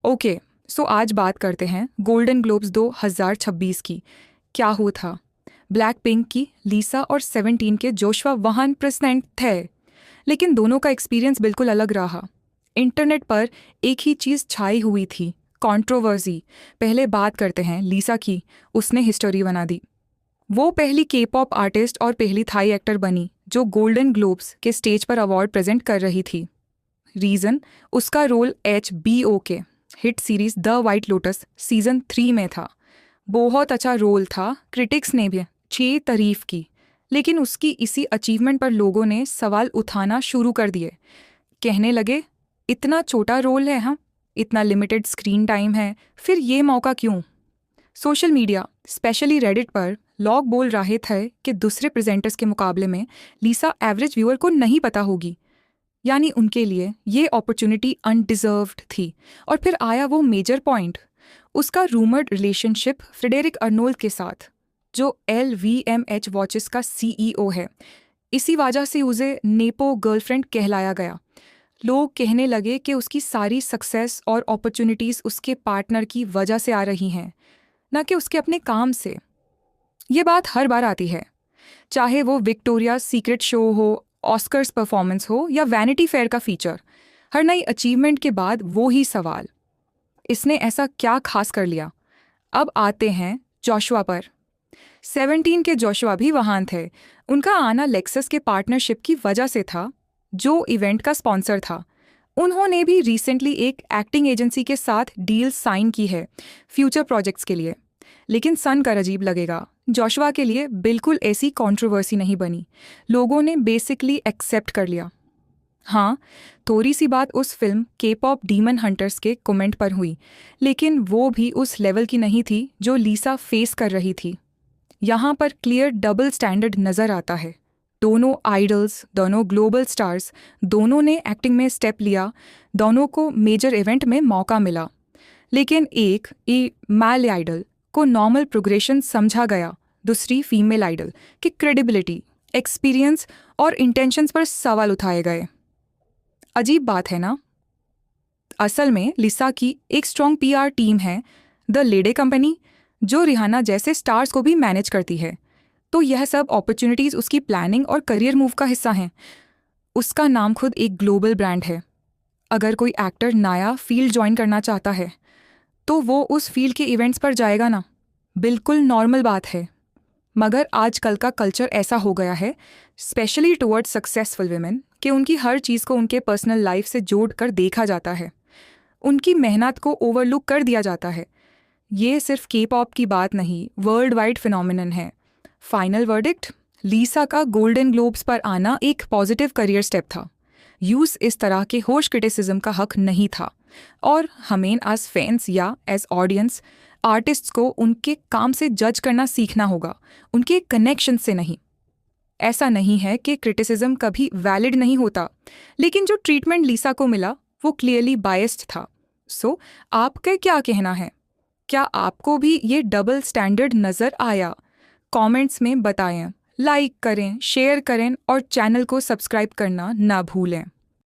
Okay, सो आज बात करते हैं गोल्डन ग्लोब्स 2026 की। क्या हुआ था? ब्लैक पिंक की लीसा और 17 के जोशुआ वहां प्रेजेंट थे, लेकिन दोनों का एक्सपीरियंस बिल्कुल अलग रहा। इंटरनेट पर एक ही चीज़ छाई हुई थी, कंट्रोवर्सी। पहले बात करते हैं लीसा की। उसने हिस्टोरी बना दी। वो पहली के पॉप आर्टिस्ट और पहली थाई एक्टर बनी जो गोल्डन ग्लोब्स के स्टेज पर अवार्ड प्रेजेंट कर रही थी। रीज़न, उसका रोल HBO के hit series the white lotus season 3 में था। बहुत अच्छा रोल था, क्रिटिक्स ने भी अच्छी तारीफ की। लेकिन उसकी इसी अचीवमेंट पर लोगों ने सवाल उठाना शुरू कर दिए। कहने लगे, इतना छोटा रोल है, हाँ, इतना लिमिटेड स्क्रीन टाइम है, फिर ये मौका क्यों? सोशल मीडिया स्पेशली रेडिट पर लोग बोल रहे थे कि दूसरे प्रेजेंटर्स के मुकाबले में लीसा एवरेज व्यूअर को नहीं पता होगी, यानी उनके लिए ये अपॉर्चुनिटी अनडिजर्व्ड थी। और फिर आया वो मेजर पॉइंट, उसका रूमर्ड रिलेशनशिप फ्रेडेरिक अर्नोल्ड के साथ, जो LVMH वॉचेस का CEO है। इसी वजह से उसे नेपो गर्लफ्रेंड कहलाया गया। लोग कहने लगे कि उसकी सारी सक्सेस और अपॉर्चुनिटीज़ उसके पार्टनर की वजह से आ रही हैं, न कि उसके अपने काम से। ये बात हर बार आती है, चाहे वो विक्टोरिया सीक्रेट शो हो, ऑस्कर्स परफॉर्मेंस हो या वैनिटी फेयर का फीचर। हर नई अचीवमेंट के बाद वो ही सवाल, इसने ऐसा क्या खास कर लिया? अब आते हैं जोशुआ पर। 17 के जोशुआ भी वहाँ थे। उनका आना लेक्सस के पार्टनरशिप की वजह से था, जो इवेंट का स्पॉन्सर था। उन्होंने भी रिसेंटली एक एक्टिंग एजेंसी के साथ डील साइन की है फ्यूचर प्रोजेक्ट्स के लिए। लेकिन सन कर अजीब लगेगा, जोशुआ के लिए बिल्कुल ऐसी कंट्रोवर्सी नहीं बनी। लोगों ने बेसिकली एक्सेप्ट कर लिया। हाँ, थोड़ी सी बात उस फिल्म के पॉप डीमन हंटर्स के कमेंट पर हुई, लेकिन वो भी उस लेवल की नहीं थी जो लीसा फेस कर रही थी। यहाँ पर क्लियर डबल स्टैंडर्ड नज़र आता है। दोनों आइडल्स, दोनों ग्लोबल स्टार्स, दोनों ने एक्टिंग में स्टेप लिया, दोनों को मेजर इवेंट में मौका मिला। लेकिन एक मेल आइडल को नॉर्मल प्रोग्रेशन समझा गया, दूसरी फीमेल आइडल की क्रेडिबिलिटी, एक्सपीरियंस और इंटेंशंस पर सवाल उठाए गए। अजीब बात है ना? असल में लिसा की एक स्ट्रॉन्ग PR टीम है, द लेडे कंपनी, जो रिहाना जैसे स्टार्स को भी मैनेज करती है। तो यह सब अपॉर्चुनिटीज़ उसकी प्लानिंग और करियर मूव का हिस्सा हैं। उसका नाम खुद एक ग्लोबल ब्रांड है। अगर कोई एक्टर नया फील्ड ज्वाइन करना चाहता है तो वो उस फील्ड के इवेंट्स पर जाएगा ना, बिल्कुल नॉर्मल बात है। मगर आजकल का कल्चर ऐसा हो गया है, स्पेशली टुवर्ड्स सक्सेसफुल वुमेन, कि उनकी हर चीज़ को उनके पर्सनल लाइफ से जोड़ कर देखा जाता है। उनकी मेहनत को ओवरलुक कर दिया जाता है। ये सिर्फ के पॉप की बात नहीं, वर्ल्ड वाइड फिनोमिनन है। फाइनल वर्डिक्ट, लीसा का गोल्डन ग्लोब्स पर आना एक पॉजिटिव करियर स्टेप था। यूज इस तरह के होश क्रिटिसिज्म का हक नहीं था। और हमें एज फैंस या एज ऑडियंस आर्टिस्ट्स को उनके काम से जज करना सीखना होगा, उनके कनेक्शन से नहीं। ऐसा नहीं है कि क्रिटिसिज्म कभी वैलिड नहीं होता, लेकिन जो ट्रीटमेंट लीसा को मिला वो क्लियरली बायस्ड था। सो आपका क्या कहना है? क्या आपको भी ये डबल स्टैंडर्ड नज़र आया? कमेंट्स में बताएं। लाइक करें, शेयर करें और चैनल को सब्सक्राइब करना ना भूलें।